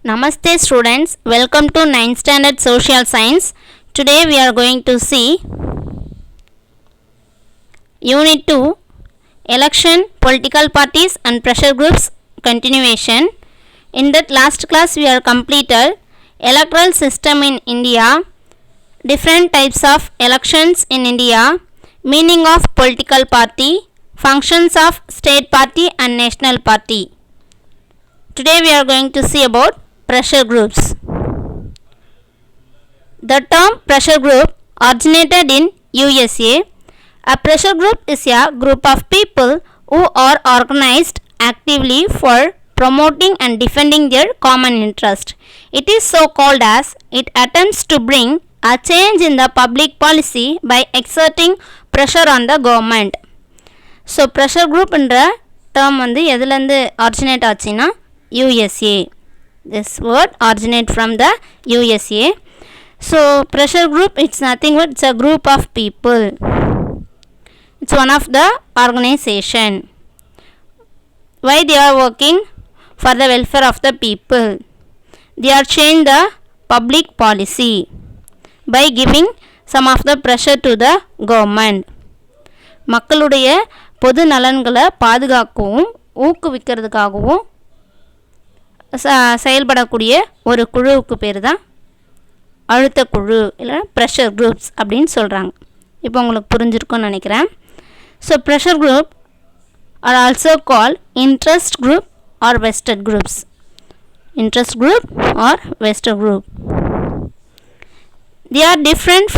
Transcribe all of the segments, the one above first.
Namaste students, welcome to 9th standard social science. Today we are going to see Unit 2 Election, Political Parties and Pressure Groups continuation. In that last class we are completed electoral system in India, different types of elections in India, meaning of political party, functions of state party and national party. Today we are going to see about pressure groups. The term pressure group originated in USA. A pressure group is a group of people who are organized actively for promoting and defending their common interest. It is so called as it attempts to bring a change in the public policy by exerting pressure on the government. So pressure group என்ற term வந்து எதுலேருந்து originate ஆச்சுன்னா USA. This word originate from the USA. So pressure group, it's nothing but it's a group of people. It's one of the organization. Why they are working? For the welfare of the people. They are change the public policy by giving some of the pressure to the government. மக்களுடைய பொது நலன்களை பாதுகாக்கவும் ஊக்குவிக்கிறதுக்காகவும் செயல்படக்கூடிய ஒரு குழுவுக்கு பேர் தான் அழுத்த குழு இல்லை ப்ரெஷர் குரூப்ஸ் அப்படின்னு சொல்கிறாங்க. இப்போ உங்களுக்கு புரிஞ்சிருக்கும்னு நினைக்கிறேன். So pressure group are also call interest group or vested groups. Interest group or vested group. They are different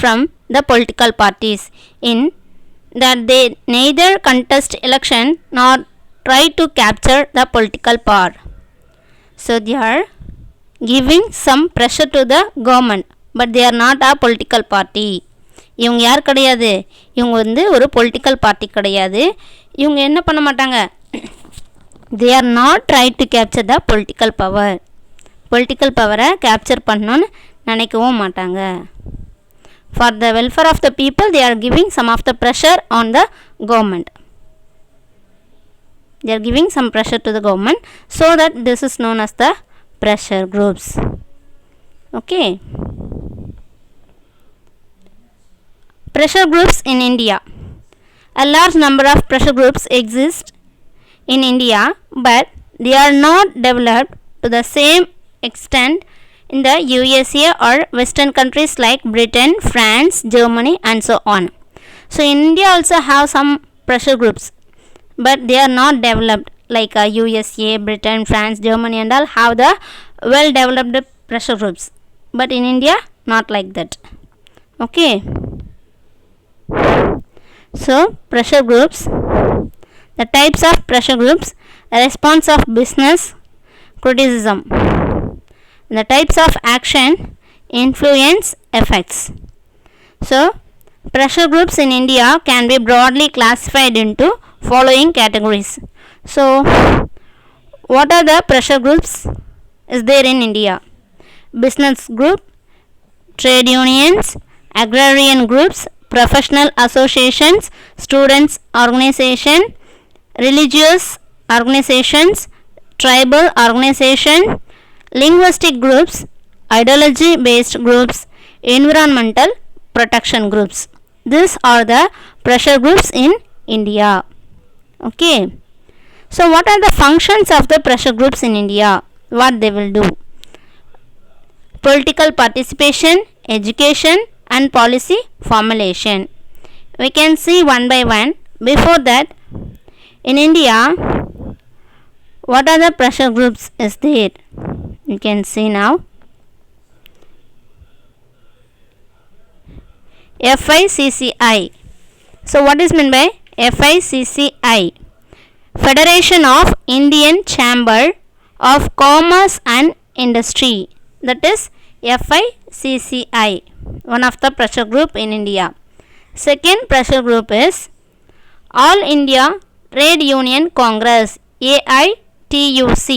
from the political parties in that they neither contest election nor try to capture the political power. So they are giving some pressure to the government, but they are not a political party. இவங்க யார் கிடையாது, இவங்க வந்து ஒரு political party கிடையாது. இவங்க என்ன பண்ண மாட்டாங்க, they are not try to capture the political power. Political பவரை கேப்சர் பண்ணணும்னு நினைக்கவும் மாட்டாங்க. For the welfare of the people, they are giving some of the pressure on the government. They are giving some pressure to the government, so that this is known as the pressure groups. Okay. Pressure groups in India. A large number of pressure groups exist in India, but they are not developed to the same extent in the USA or Western countries like Britain, France, Germany and so on. So India also have some pressure groups, but they are not developed like USA, Britain, France, Germany and all have the well developed pressure groups. But in India, not like that. Okay. So pressure groups. The types of pressure groups: response of business, criticism. The types of action: influence, effects. So pressure groups in India can be broadly classified into following categories. So what are the pressure groups is there in India? Business group, trade unions, agrarian groups, professional associations, students organization, religious organizations, tribal organization, linguistic groups, ideology based groups, environmental protection groups. These are the pressure groups in India. Okay. So what are the functions of the pressure groups in India? What they will do? Political participation, education and policy formulation. We can see one by one. Before that, in India, what are the pressure groups is there? You can see now. FICCI. So what is meant by FICCI? Federation of Indian Chamber of Commerce and Industry. That is FICCI, one of the pressure group in India. Second pressure group is All India Trade Union Congress, AITUC.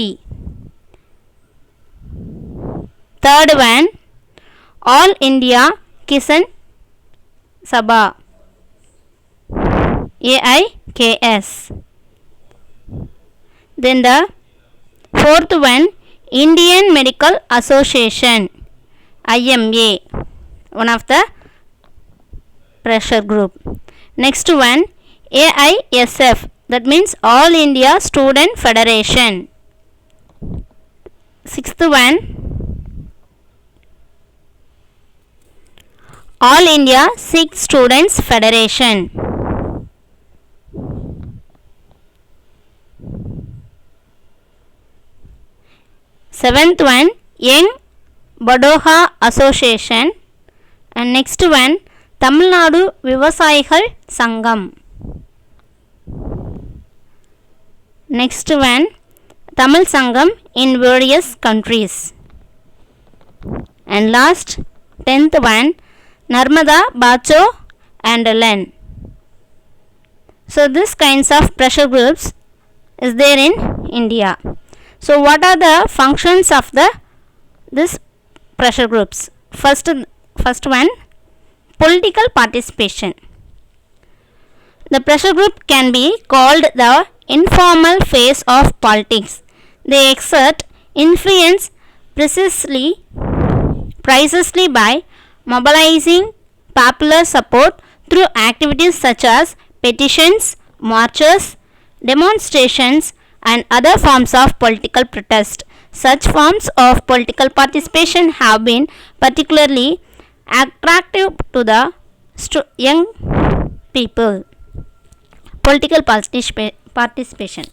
Third one, All India Kisan Sabha, AIKS. Then the fourth one, Indian Medical Association, IMA, one of the pressure group. Next one, AISF, that means All India Student Federation. Sixth one, All India Sikh Students Federation. Seventh one, Young Badoha Association. And next one, Tamil Nadu Vivasayigal Sangam. Next one, Tamil Sangam in various countries. And last, 10th one, Narmada Bacho and Len. So this kinds of pressure groups is there in India. So what are the functions of this pressure groups? First one, political participation. The pressure group can be called the informal phase of politics. They exert influence precisely by mobilizing popular support through activities such as petitions, marches, demonstrations, and other forms of political protest. Such forms of political participation have been particularly attractive to the young people. Political participation.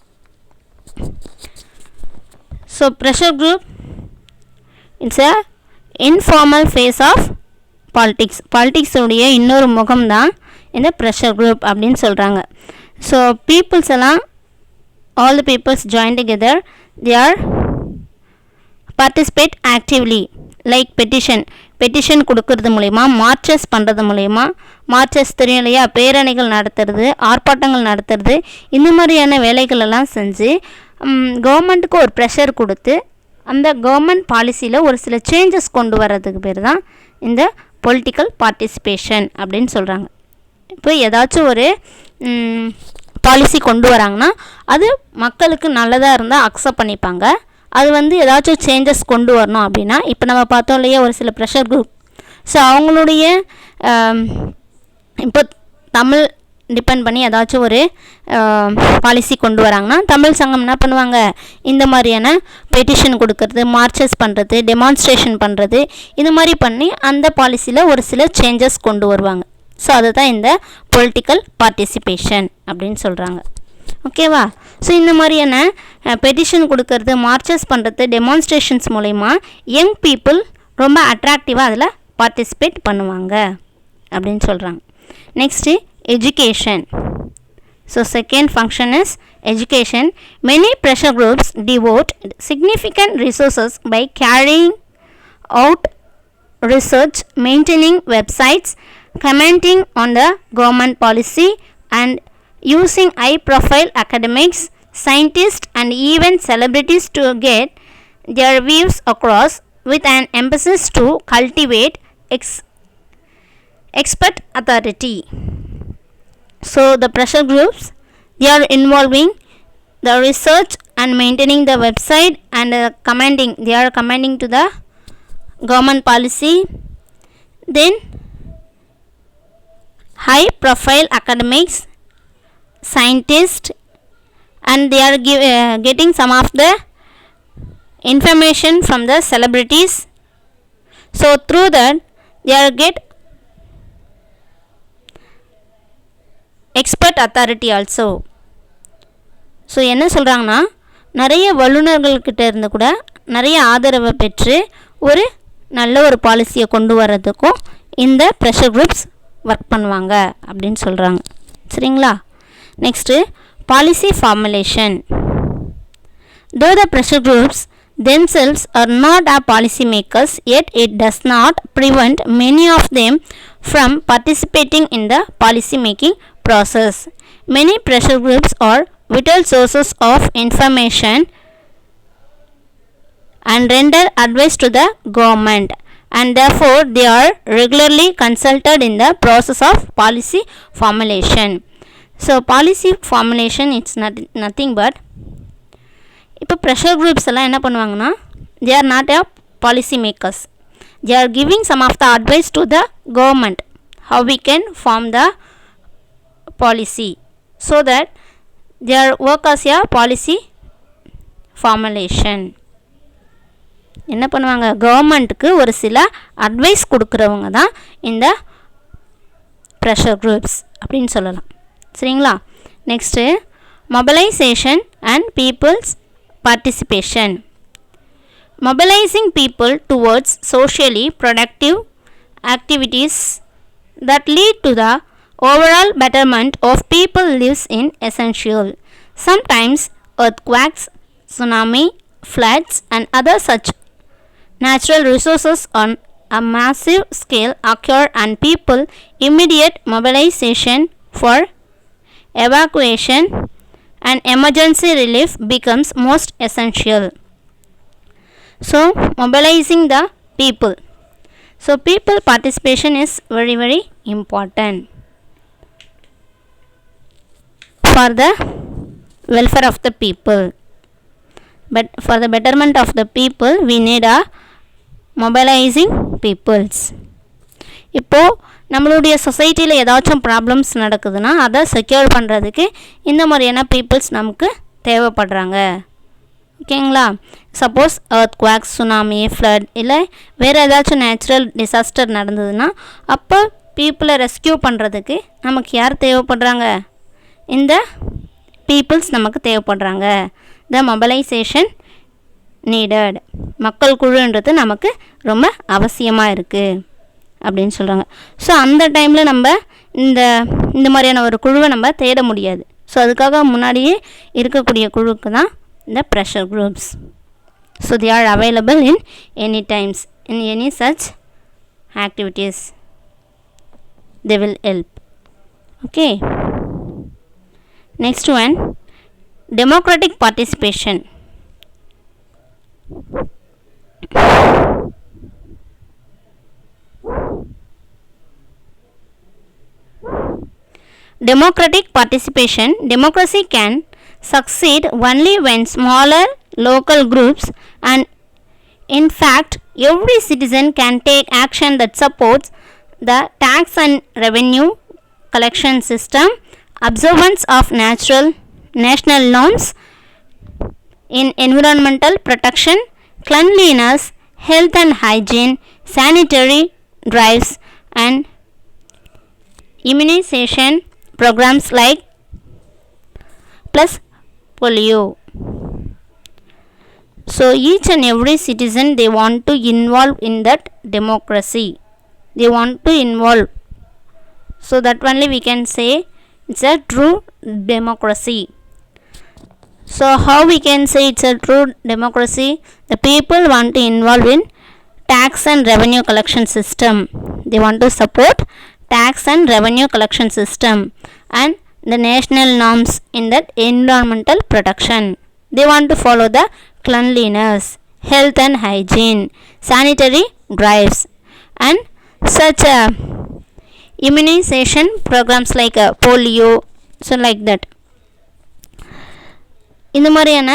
So pressure group, it's a informal phase of politics. Politics உடைய இன்னொரு முகம் தான் இந்த pressure group அப்படின்னு சொல்கிறாங்க. So peoples எல்லாம், all the peoples join together, they are participate actively, like petition கொடுக்கறது மூலயமா, மார்ச்சஸ் பண்ணுறது மூலயமா, மார்ச்சஸ் தெரியும் இல்லையா, பேரணிகள் நடத்துறது, ஆர்ப்பாட்டங்கள் நடத்துறது, இந்த மாதிரியான வேலைகள் எல்லாம் செஞ்சு கவர்மெண்ட்டுக்கு ஒரு ப்ரெஷர் கொடுத்து அந்த கவர்மெண்ட் பாலிசியில் ஒரு சில சேஞ்சஸ் கொண்டு வர்றதுக்கு பேர் தான் இந்த பொலிட்டிக்கல் பார்ட்டிசிபேஷன் அப்படின்னு சொல்கிறாங்க. இப்போ ஏதாச்சும் ஒரு பாலிசி கொண்டு வராங்கன்னா அது மக்களுக்கு நல்லதாக இருந்தால் அக்செப்ட் பண்ணிப்பாங்க. அது ஏதாச்சும் சேஞ்சஸ் கொண்டு வரணும் அப்படின்னா, இப்போ நம்ம பார்த்தோம் இல்லையா ஒரு சில ப்ரெஷர் குரூப், ஸோ அவங்களுடைய இப்போ தமிழ் டிபெண்ட் பண்ணி ஏதாச்சும் ஒரு பாலிசி கொண்டு வராங்கன்னா தமிழ் சங்கம் என்ன பண்ணுவாங்க, இந்த மாதிரியான பெட்டிஷன் கொடுக்கறது, மார்ச்சஸ் பண்ணுறது, டெமான்ஸ்ட்ரேஷன் பண்ணுறது, இது மாதிரி பண்ணி அந்த பாலிசியில் ஒரு சில சேஞ்சஸ் கொண்டு வருவாங்க. ஸோ அதுதான் இந்த பொலிட்டிக்கல் பார்ட்டிசிபேஷன் அப்படின்னு சொல்கிறாங்க. ஓகேவா? ஸோ இந்த மாதிரியான பெட்டிஷன் கொடுக்கறது, மார்ச்சஸ் பண்ணுறது, டெமான்ஸ்ட்ரேஷன்ஸ் மூலயமா யங் பீப்புள் ரொம்ப அட்ராக்டிவாக அதில் பார்ட்டிசிபேட் பண்ணுவாங்க அப்படின்னு சொல்கிறாங்க. Next education. So second function is education. Many pressure groups devote significant resources by carrying out research, maintaining websites, commenting on the government policy, and using high profile academics, scientists, and even celebrities to get their views across, with an emphasis to cultivate expert authority. So the pressure groups, they are involving the research and maintaining the website and commenting. They are commenting to the government policy. Then high profile academics, scientists, and they are getting some of the information from the celebrities. So through that they are get expert authority also. So என்ன சொல்கிறாங்கன்னா, நிறைய வல்லுநர்கள்கிட்ட இருந்து கூட நிறைய ஆதரவை பெற்று ஒரு நல்ல ஒரு பாலிசியை கொண்டு வர்றதுக்கும் இந்த ப்ரெஷர் குரூப்ஸ் ஒர்க் பண்ணுவாங்க அப்படின்னு சொல்கிறாங்க. சரிங்களா? Next policy formulation. Though the pressure groups themselves are not policy makers, yet it does not prevent many of them from participating in the policy making process. Many pressure groups are vital sources of information and render advice to the government, and therefore they are regularly consulted in the process of policy formulation. So policy formulation it's nothing but இப்போ pressure groups எல்லாம் என்ன பண்ணுவாங்கன்னா they are not a policy makers. They are giving some of the advice to the government how we can form the policy so that their work as a policy formulation. என்ன பண்ணுவாங்க கவர்மெண்ட்டுக்கு ஒரு சில advice கொடுக்குறவங்க தான் இந்த pressure groups அப்படின்னு சொல்லலாம். சரிங்களா? Next mobilization and peoples participation. Mobilizing people towards socially productive activities that lead to the overall betterment of people lives in essential. Sometimes earthquakes, tsunami, floods and other such natural resources on a massive scale occur and people immediate mobilization for evacuation and emergency relief becomes most essential. So mobilizing the people. So people participation is very very important for the welfare of the people. But for the betterment of the people we need a mobilizing peoples. இப்போ நம்மளுடைய சொசைட்டியில் ஏதாச்சும் problems நடக்குதுன்னா அதை secure பண்ணுறதுக்கு இந்த மாதிரியான peoples நமக்கு தேவைப்படுறாங்க. ஓகேங்களா? சப்போஸ் எர்த்குவாக்ஸ், சுனாமி, ஃப்ளட் இல்லை வேறு ஏதாச்சும் நேச்சுரல் டிசாஸ்டர் நடந்ததுன்னா அப்போ பீப்புளை ரெஸ்க்யூ பண்ணுறதுக்கு நமக்கு யார் தேவைப்படுறாங்க? இந்த பீப்புள்ஸ் நமக்கு தேவைப்படுறாங்க. த மொபைலைசேஷன் நீடட். மக்கள் குழுன்றது நமக்கு ரொம்ப அவசியமாக இருக்குது அப்படின்னு சொல்கிறாங்க. ஸோ அந்த டைமில் நம்ம இந்த மாதிரியான ஒரு குழுவை நம்ம தேட முடியாது. ஸோ அதுக்காக முன்னாடியே இருக்கக்கூடிய குழுக்கு தான் the pressure groups. So they are available in any times, in any such activities they will help. Okay, next one, democratic participation. Democratic participation. Democracy can succeed only when smaller local groups and in fact every citizen can take action that supports the tax and revenue collection system, observance of national norms in environmental protection, cleanliness, health and hygiene, sanitary drives and immunization programs like plus polio. So each and every citizen they want to involve in that democracy. They want to involve. So that only we can say it's a true democracy. So how we can say it's a true democracy? The people want to involve in tax and revenue collection system. They want to support tax and revenue collection system and the national norms in that environmental protection. They want to follow the cleanliness, health and hygiene, sanitary drives and such immunization programs like polio. So like that இந்த மாதிரியான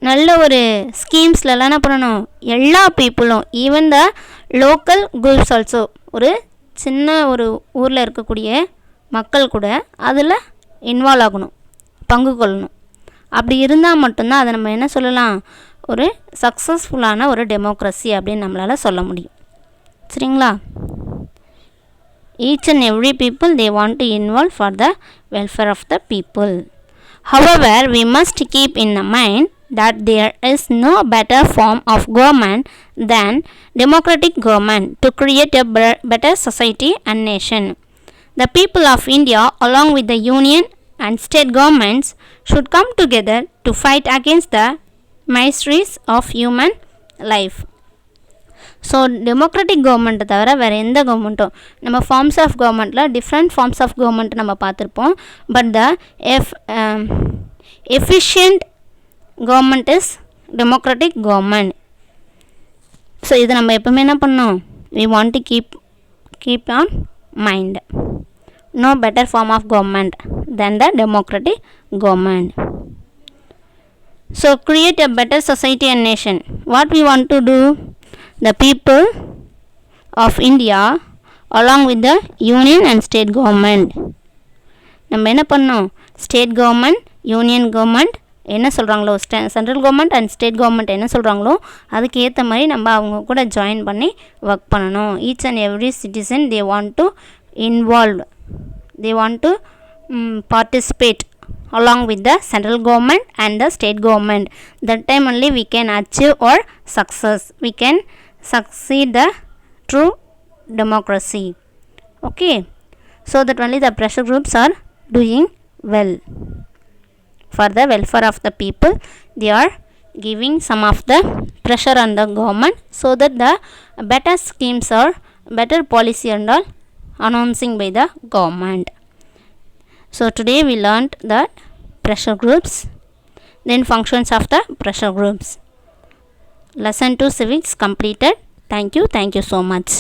நல்ல ஒரு ஸ்கீம்ஸ்லலாம் என்ன பண்ணணும்? எல்லா பீப்புளும் even the local groups also, ஒரு சின்ன ஒரு ஊரில் இருக்கக்கூடிய மக்கள் கூட அதில் இன்வால்வ் ஆகணும், பங்கு கொள்ளணும். அப்படி இருந்தால் மட்டும்தான் அதை நம்ம என்ன சொல்லலாம்? ஒரு சக்ஸஸ்ஃபுல்லான ஒரு டெமோக்ரஸி அப்படின்னு நம்மளால் சொல்ல முடியும். சரிங்களா? Each and every people they want to involve for the welfare of the people. However, we must keep in mind that there is no better form of government than democratic government to create a better society and nation. The people of India, along with the union and state governments, should come together to fight against the miseries of human life. So democratic கவர்மெண்ட்டை தவிர வேறு எந்த கவர்மெண்ட்டும் நம்ம forms of கவர்மெண்ட்டில் different forms of government நம்ம பார்த்துருப்போம். But the efficient government is democratic government. So இதை நம்ம எப்போவுமே என்ன பண்ணோம்? We want to keep on mind. no better form of government than the democratic government. So create a better society and nation. What we want to do? The people of India along with the union and state government, நம்ம என்ன பண்ணோம், state government, union government என்ன சொல்கிறாங்களோ, central government and state government என்ன சொல்கிறாங்களோ அதுக்கு ஏற்ற மாதிரி நம்ம அவங்க கூட ஜாயின் பண்ணி ஒர்க் பண்ணணும். Each and every citizen they want to involve, they want to participate along with the central government and the state government. That time only we can achieve our success, we can succeed the true democracy. Okay, so that only the pressure groups are doing well for the welfare of the people. They are giving some of the pressure on the government so that the better schemes or better policy and all announcing by the government. So today we learned that pressure groups, then functions of the pressure groups. Lesson 2 civics completed. Thank you so much.